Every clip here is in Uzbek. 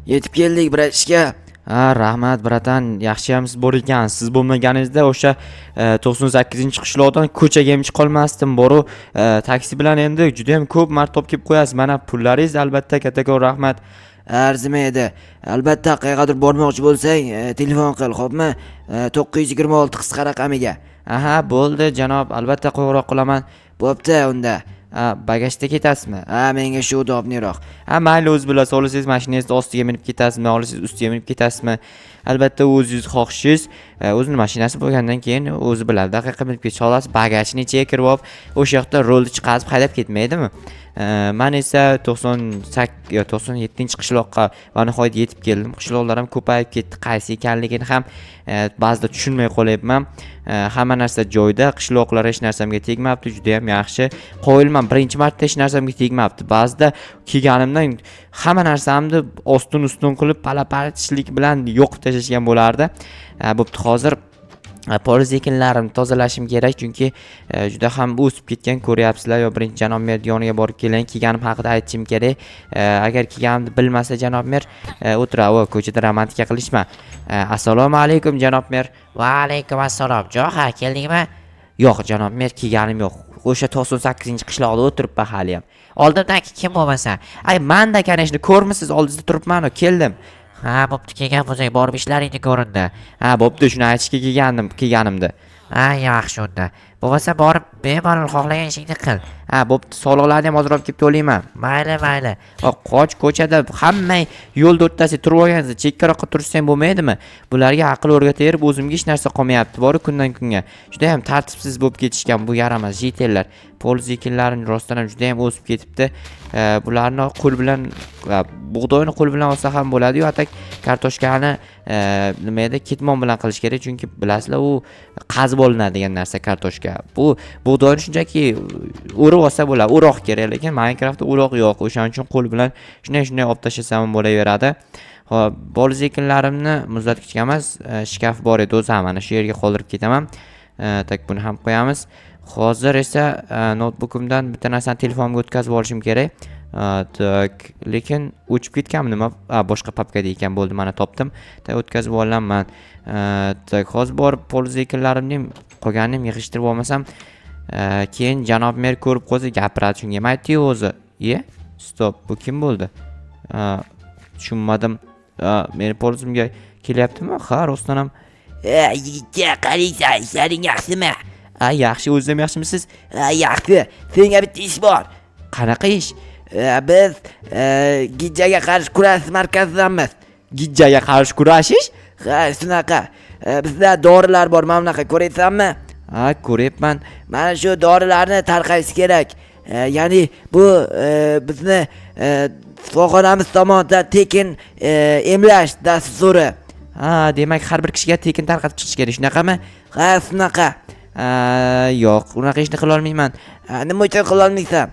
Yetib keldik bratishka. Ha, rahmat bratan, yaxshiyam siz bor ekansiz. Siz bo'lmaganingizda o'sha 98-qishloqdan ko'chaga ham chiqa olmasdim. Boru taksi bilan endi juda ham ko'p marta olib kelib qo'yasiz. Mana pullaringiz albatta kattakon rahmat. Arzimaydi. Albatta qayergadir bormoqchi bo'lsang, telefon qil, xo'pmi? 926 qisqa raqamiga. Aha, bo'ldi janob, albatta qo'ng'iroq qilaman. Bo'pti unda. Bagajda ketasizmi? Menga shu udobniroq. Mayli, o'z bilasiz, xohlasangiz mashinangizni ostiga minib ketasizmi, xohlasangiz ustiga minib ketasizmi? Albatta o'zingiz xohishingiz, o'zining mashinasi bo'lgandan keyin o'zi biladi. Daqiqa minib ketish olasiz, bagajni ichiga kirib olib, o'sha yoqda rolni chiqarib haydab ketmaydimi? Men esa 97-qishloqqa va nihoyat yetib keldim. Qishloqlar ham ko'payib ketdi. Qaysi ekanligini ham ba'zida tushunmay qolyapman. Hamma narsa joyida, qishloqlar hech narsamga tegmabdi, juda ham yaxshi. Qo'yilman, birinchi marta hech narsamga tegmabdi. Ba'zida kelganimdan hamma narsamni ostin-ustun qilib, palapartishlik bilan yo'qib tashlashgan bo'lardi. Bo'pti, hozir poliz ekinlarimni tozalashim kerak, chunki juda ham o'sib ketgan, ko'ryapsizlar. Yo birinchi janob mer yoniga borib keling, kelganim haqida aytishim kerak. Agar kelganimni bilmasa janob mer, o'tiradi, ko'chada romantika qilishma. Assalomu alaykum janob mer. Va alaykum assalom. Jo'xa, keldingmi? Yo'q janob mer, kelganim yo'q. O'sha 98-qishloqda o'tiribman hali ham. Oldimdagi kim bo'lmasa? Manda kanashni ko'rmisiz? Oldingizda turibman-ku, keldim. Ha, bo'pti, kelgan bo'lsang, borib ishlaringni ko'rindi. Bo'pti, shuni aytishga kelganimda. Yaxshi unda. Bo'lmasa borib bemalol xohlagan ishingni qil. Bo'pti, soliqlarni ham hozir olib kelib to'layman. Mayli. Qoch ko'chada hamma yo'l o'rtasida turib olgansiz, chekkaroqqa turishsang bo'lmaydimi? Bularga aql o'rgataverib, o'zimga hech narsa qolmayapti, boru kundan kunga. Juda ham tartibsiz bo'lib ketishgan bu yaramas jitellar. Poliz ekinlarining rostdan ham juda ham o'sib ketibdi. Bularni qo'l bilan, bug'doyni qo'l bilan olsa ham bo'ladi-yu, atak kartoshkani nima edi, ketmon bilan qilish kerak, chunki bilasizlar, u qazib olinadigan narsa kartoshka. Bu bug'doyni shunchaki o'rib olsa bo'ladi, o'roq kerak, lekin Minecraftda o'roq yo'q. O'shaning uchun qo'l bilan shunday olib tashlasam bo'laveradi. Hop, poliz ekinlarimni muzlatgichga emas, shkaf bor edi, o'zi ham mana shu yerga qoldirib ketaman. Tak, buni ham qo'yamiz. Hozir esa notebookimdan bitta narsani telefonimga o'tkazib olishim kerak. Tak, lekin o'chib ketganmi nima? Boshqa papkada ekan, bo'ldi, mana topdim. Tak, o'tkazib olaman. Tak, hozir borib poliz ekinlarimning qolganini yig'ishtirib olmasam, keyin janob mer ko'rib qolsa gapiradi, shunga nima aytdi o'zi? Stop, bu kim bo'ldi? Tushunmadim. Meni polizimga kelyaptimi? Ha, rostdan ham. Yigitga qaraysan, ishlaring yaxshimi? Yaxshi, o'zingiz ham yaxshimisiz? Yaxshi. Senga bitta ish bor. Qanaqa ish? Biz gijjaga qarshi kurash markazidanmiz. Gijjaga qarshi kurashish? Ha, shunaqa. Bizda dorilar bor, mana bunaqa, ko'raysanmi? Ko'ryapman. Mana shu dorilarni tarqatish kerak. Ya'ni bu bizni shifoxonamiz tomonidan tekin emlash dasturi. Demak har bir kishiga tekin tarqatib chiqish kerak, shunaqami? Ha, shunaqa. Yo'q, unaqa ishni qila olmayman. Nima uchun qila olmaysan?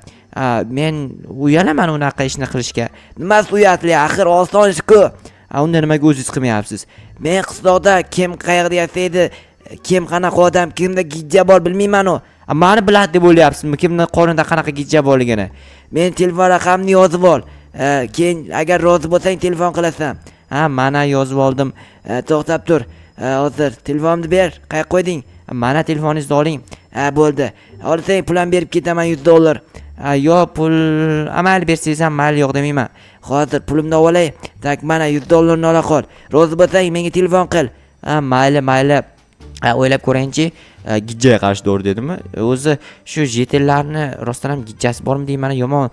Men uyalaman unaqa ishni qilishga. Nimasi uyatli? Axir oson ish-ku. Unda nimaga o'zingiz qilmayapsiz? Men qishloqda kim qayerda yashaydi, kim qanaqa odam, kimda gijja bor bilmayman-ku. Meni biladi deb o'ylayapsizmi? Kimning qo'lida qanaqa gijja borligini? Men telefon raqamni yozib ol. Keyin agar rozi bo'lsang telefon qilasan. Mana yozib oldim. To'xtab tur. Hozir telefonimni ber. Qayerga qo'yding? Mana telefoningizni oling. Bo'ldi. Olsang pulim berib ketaman $100. Yo'q, pul amal bersangiz ham mayli, yo'q demayman. Hozir pulimni olay. Tak, mana $100 ola qol. Rozi bo'lsang menga telefon qil. Mayli. O'ylab ko'rayinchi, gijjaga qarshi dori dedimi? O'zi shu jetellarni rostdan ham gijjasi bormi deyman, yomon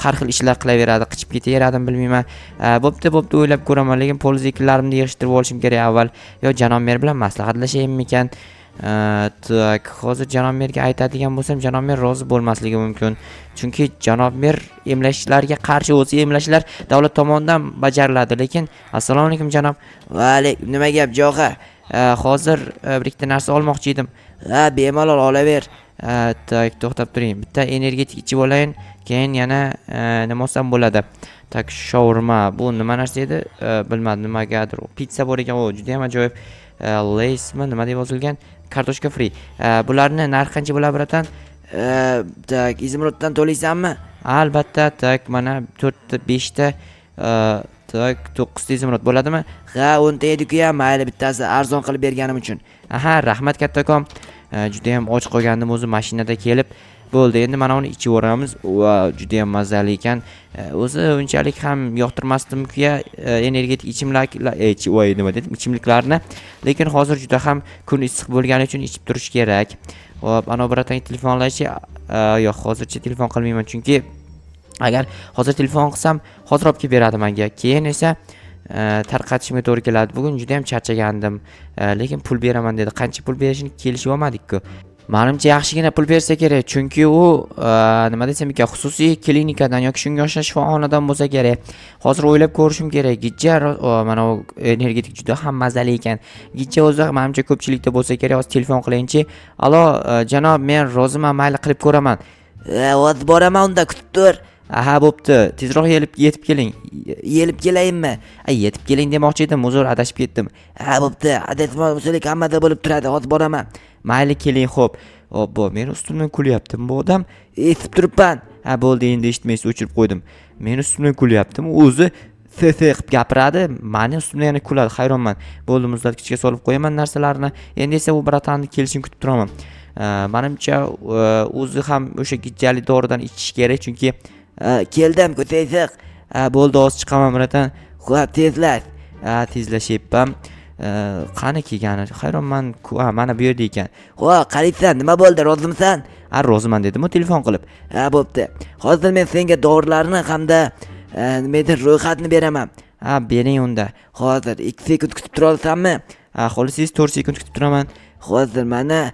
har xil ishlar qilaveradi, qichib ketaveradim, bilmayman. Bo'pti, o'ylab ko'raman, lekin poliz ekinlarimni yig'ishtirib olishim kerak avval. Yo janob mer bilan maslahatlashaymi ekan? Tak, hozir janob merga aytadigan bo'lsam, janob mer rozi bo'lmasligi mumkin. Chunki janob mer emlashlarga qarshi, o'zi emlashlar davlat tomonidan bajariladi, lekin assalomu alaykum janob. Va alaykum, nima gap Jo'xa? Hozir bir ikkita narsa olmoqchi edim. Bemalol olaver. Tak, to'xtab turing. Bitta energetik ichib olayin, keyin yana nima olsam bo'ladi. Tak, shaurma. Bu nima narsa edi? Bilmadim, nimagadir. Pizza bor ekan, o juda ham ajoyib. Laysmi, nima deb yozilgan? Kartoshka free. Bularni narxi qancha bo'ladi bratan? Tak, izimroddan to'laysanmi? Albatta, tak, mana 4 ta 5 ta tak 9 ta izimrod bo'ladimi? Ha, 10 ta edi-ku ham, mayli bittasi arzon qilib berganim uchun. Aha, rahmat kattakon. Juda ham och qolgandim o'zi mashinada kelib. Bo'ldi, endi mana uni ichib o'ramiz. Va juda ham mazali ekan. O'zi unchalik ham yoqtirmasdim-ku energetik nima dedim, ichimliklarni. Lekin hozir juda ham kun issiq bo'lgani uchun ichib turish kerak. Hop, ana biratang telefonlashi, yo'q, hozircha telefon qilmayman chunki agar hozir telefon qilsam, hozir olib kelib beradi menga. Keyin esa tarqatishimga to'g'ri keladi. Bugun juda ham charchagandim. Lekin pul beraman dedi. Qancha pul berishini kelishib olmadik-ku. Menimcha yaxshigina pul bersa kerak, chunki u nima desam ekan, xususiy klinikadan yoki shunga o'xshash shifoxonadan bo'lsa kerak. Hozir o'ylab ko'rishim kerak. Gijja mana u energetik juda ham mazali ekan. Gijja o'zi menimcha ko'pchilikda bo'lsa kerak. Hozir telefon qilayinchi. Alo, janob, men roziman, mayli qilib ko'raman. Hozir boraman, unda kutib tur. Aha, bo'pti. Tezroq yetib keling. Yelib kelayinmi? Yetib keling demoqchi edim, uzr, adashib ketdim. Ha, bo'pti. Adashmoqchilik hammada bo'lib turadi. Hozir boraman. Mayli keling, xo'p. Obbo, men ustimdan kulyaptimi bu odam? Esib turibman. Ha, bo'ldi, endi eshitmaysiz, o'chirib qo'ydim. Men ustimdan kulyaptimi? O'zi qilib gapiradi, meni ustimdan yana kuladi, hayronman. Bo'ldi, muzlatgichga solib qo'yaman narsalarni. Endi esa u bratanni kelishini kutib turaman. Menimcha o'zi ham o'sha gijjali doridan ichish kerak, chunki keldim, ko'taysiq. bo'ldi, hozir chiqaman bratan. Xo'p, tezlash. Tezlashyapman. Qani kelgani? Hayronman. Mana bu yerda ekan. Xo'p, qaraysan, nima bo'ldi? Rozimisan? Roziman dedim-ku telefon qilib. Ha, bo'pti. Hozir men senga dorilarni hamda nimadir ro'yxatni beraman. Bering unda. Hozir 2 sekund kutib tura olasanmi? Xohlasangiz 4 sekund kutib turaman. Hozir mana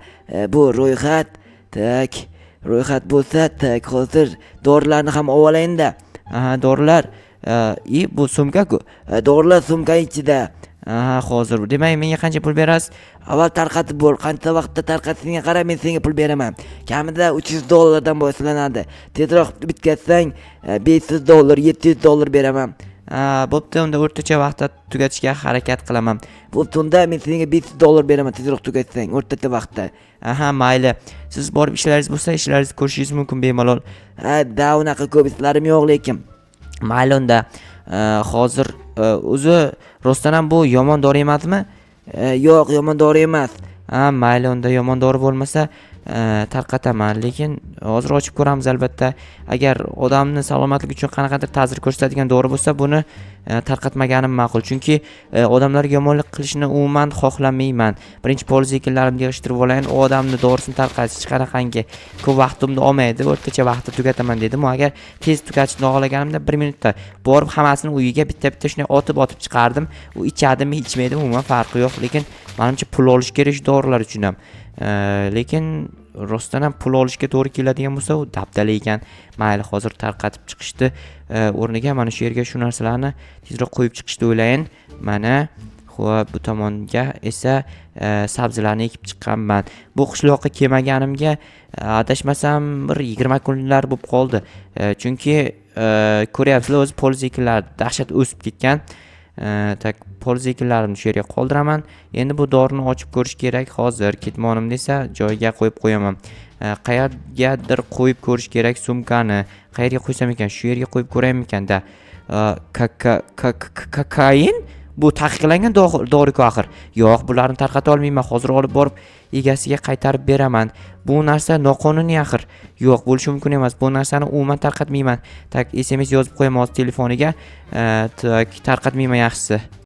bu ro'yxat, tak, ro'yxat bo'lsa, tak, hozir dorilarni ham olayinda. Dorilar, bu sumka-ku. Dorilar sumka ichida. Hozir. Demak, menga qancha pul berasiz? Avval tarqatib bo'l. Qancha vaqtda tarqatishingga qarab men senga pul beraman. Kamida $300 boshlanadi. Tezroq bitkatsang $500, $700 beraman. Bo'pti, unda o'rtacha vaqtda tugatishga harakat qilaman. Bo'pti, unda men senga $500 beraman tezroq tugatsang o'rtacha vaqtda. Mayli. Siz borib ishlaringiz bo'lsa, ishlaringizni ko'rishingiz mumkin bemalol. Da unaqa ko'p ishlarim yo'q lekin. Mayli unda. Hozir o'zi rostdan ham bu yomon dori emasmi? Yo'q, yomon dori emas. Mayli unda, yomon dori bo'lmasa tarqataman, lekin hozir ochib ko'ramiz albatta. Agar odamni salomatligi uchun qanaqadir ta'sir ko'rsatadigan dori bo'lsa, buni tarqatmaganim ma'qul, chunki odamlarga yomonlik qilishni umuman xohlamayman. Birinchi polizeklarni yig'ishtirib olayin, u odamni dorisini tarqatish hech qanaqangi ko'p vaqtimni olmaydi, o'rtacha vaqtda tugataman dedim. Agar tez tugatishni xohlaganimda 1 minutda borib hammasini uyiga bitta-bitta shunday otib chiqardim. U ichadimi, ichmaydimi, umuman farqi yo'q, lekin menimcha pul olish kerak shu dorilar uchun ham. Lekin rostdan ham pul olishga to'g'ri keladigan bo'lsa, u dabdala ekan. Mayli, hozir tarqatib chiqishdi. O'rniga mana shu yerga shu narsalarni tezroq qo'yib chiqishni o'ylayin. Mana xo'p, bu tomonga esa sabzilarni ekib chiqqanman. Bu qishloqqa kelmaganimga adashmasam bir 20 kunlar bo'lib qoldi. Chunki ko'ryapsizlar, o'z polizeklar dahshat o'sib ketgan. Tak, polizeklarni shu yerga qoldiraman. Endi bu dorini ochib ko'rish kerak. Hozir ketmonim desa, joyiga qo'yib qo'yaman. Qayergadir qo'yib ko'rish kerak sumkani. Qayerga qo'ysam ekan? Shu yerga qo'yib ko'raymi ekan-da. Kokain? Bu taqiqlangan dori-ku axir. Yo'q, bularni tarqata olmayman. Hozir olib borib egasiga qaytarib beraman. Bu narsa noqonuniy axir. Yo'q, bo'lishi mumkin emas. Bu narsani umuman tarqatmayman. Tak, SMS yozib qo'yaman hozir telefoniga. Tak, tarqatmayman yaxshisi.